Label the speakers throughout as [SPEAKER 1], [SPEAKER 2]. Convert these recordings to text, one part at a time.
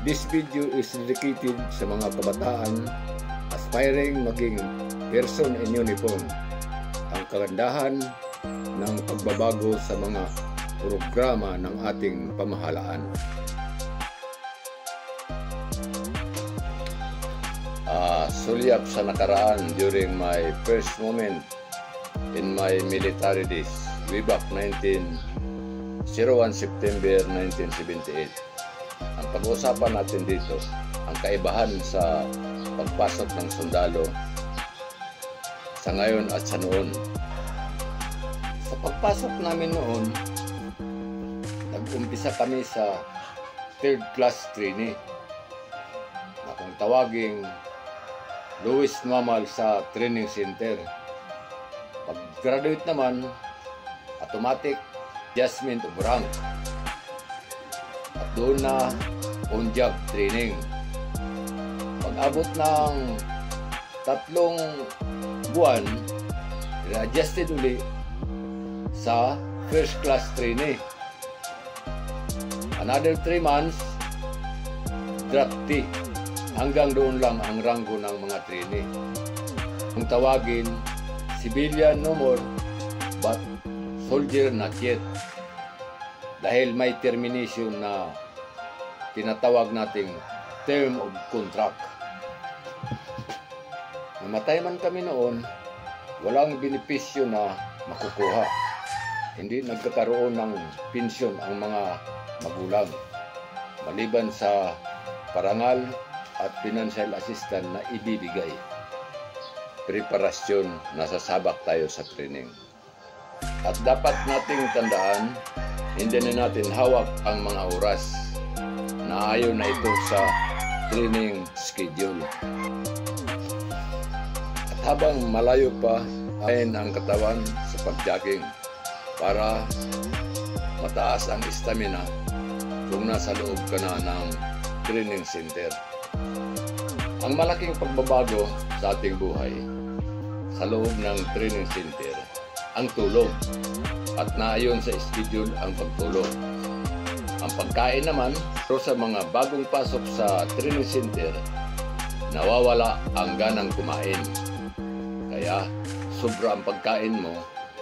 [SPEAKER 1] This video is dedicated sa mga kabataan aspiring maging person in uniform. Ang kagandahan ng pagbabago sa mga programa ng ating pamahalaan. Sulyap sa nakaraan during my first moment in my military days way back 01 September 1978. Ang pag-uusapan natin dito, ang kaibahan sa pagpasok ng sundalo sa ngayon at sa noon. Sa pagpasok namin noon, nag-umpisa kami sa 3rd class trainee na kung tawaging lowest normal sa training center. Pag graduate naman, automatic adjustment of rank. At doon na on-job training. Pag-abot ng 3 buwan, re-adjusted uli sa first class trainee. Another 3 months, draftee. Hanggang doon lang ang ranggo ng mga trainee. Kung tawagin, civilian no more, but soldier not yet. Dahil may termination na tinatawag nating term of contract. Namatay man kami noon, walang benepisyo na makukuha. Hindi nagkakaroon ng pensyon ang mga magulang. Maliban sa parangal at financial assistance na ibibigay. Preparasyon, nasasabak tayo sa training. At dapat nating tandaan, hindi na natin hawak ang mga oras na ayaw na ito sa training schedule. At habang malayo pa, ayon ang katawan sa pag-jogging para mataas ang stamina kung nasa loob ka na ng training center. Ang malaking pagbabago sa ating buhay sa loob ng training center, ang tulog at naayon sa schedule ang pagtulog. Ang pagkain naman, pero sa mga bagong pasok sa training center, nawawala ang ganang kumain. Kaya sobra ang pagkain mo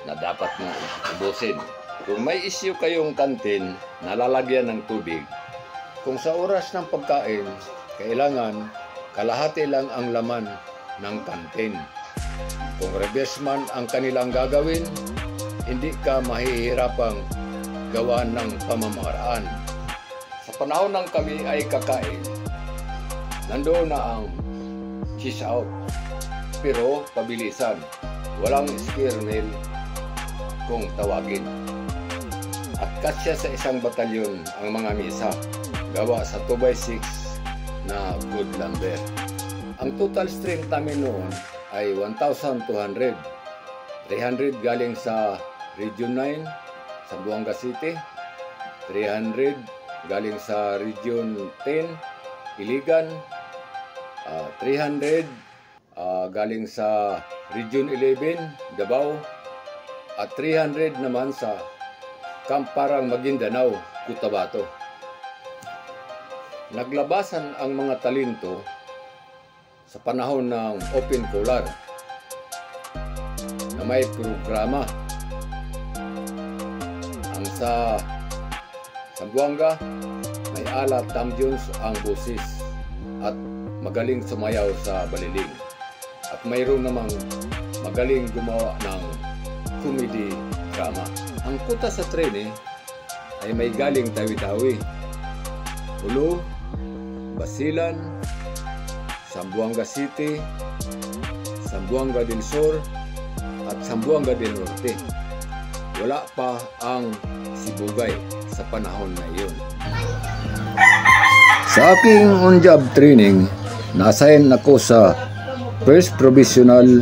[SPEAKER 1] na dapat mo ubusin. Kung may issue kayong kantin na lalagyan ng tubig, kung sa oras ng pagkain, kailangan kalahati lang ang laman ng kantin. Kung reverse man ang kanilang gagawin, hindi ka mahihirapang gawa ng pamamaraan. Sa panahon ng kami ay kakain, nandoon na ang cheese out. Pero pabilisan, walang spear meal kung tawagin. At kasya sa isang batalyon ang mga misa, gawa sa 2x6 na good lumber. Ang total strength namin noon ay 1,200. 300 galing sa Region 9 sa Buanga City, 300 galing sa Region 10 Iligan, 300 galing sa Region 11 Davao, at 300 naman sa Camp Parang Maguindanao, Cotabato. Naglabasan ang mga talento sa panahon ng open collar na may programa. Ang sa Zamboanga, may Ala Tam Jones ang boses at magaling sumayaw sa baliling. At mayroon namang magaling gumawa ng comedy drama. Ang kuta sa training ay may galing Tawi-Tawi, Ulo, Basilan, Zamboanga City, Zamboanga del Sur, at Zamboanga del Norte. Wala pa ang Sibugay sa panahon na iyon. Sa aking on-job training, na-assign ako sa 1st Provisional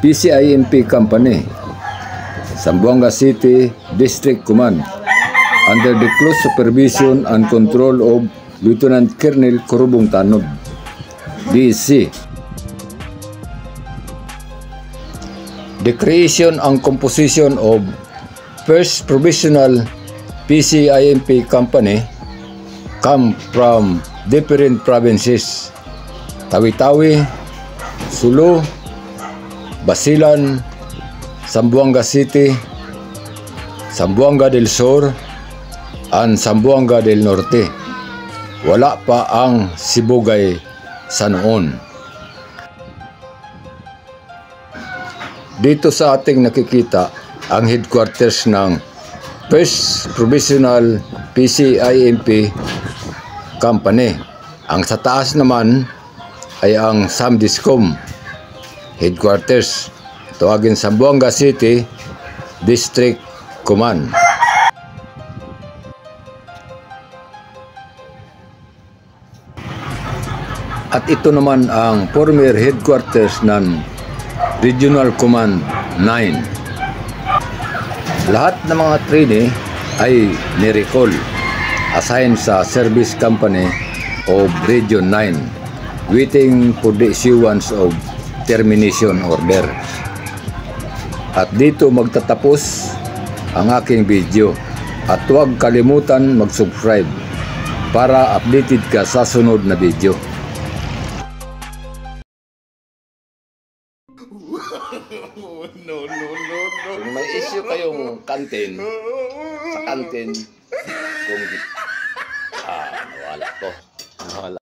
[SPEAKER 1] PCIMP Company, Zamboanga City District Command, under the close supervision and control of Lieutenant Colonel Corubong Tanod, DC. The creation and composition of 1st Provisional PCIMP Company come from different provinces. Tawi-Tawi, Sulu, Basilan, Zamboanga City, Zamboanga del Sur, and Zamboanga del Norte. Wala pa ang Sibugay sa noon. Dito sa ating nakikita ang headquarters ng First Provisional PCIMP Company. Ang sa taas naman ay ang Samdiscom headquarters. Tawagin Zamboanga City District Command. At ito naman ang former headquarters ng Regional Command 9. Lahat ng mga trainee ay ni-recall, assigned sa Service Company of Region 9, waiting for the issuance of termination order. At dito magtatapos ang aking video. At huwag kalimutan mag-subscribe para updated ka sa sunod na video.
[SPEAKER 2] No.
[SPEAKER 1] Kung may issue kayong kantin, sa kantin, kung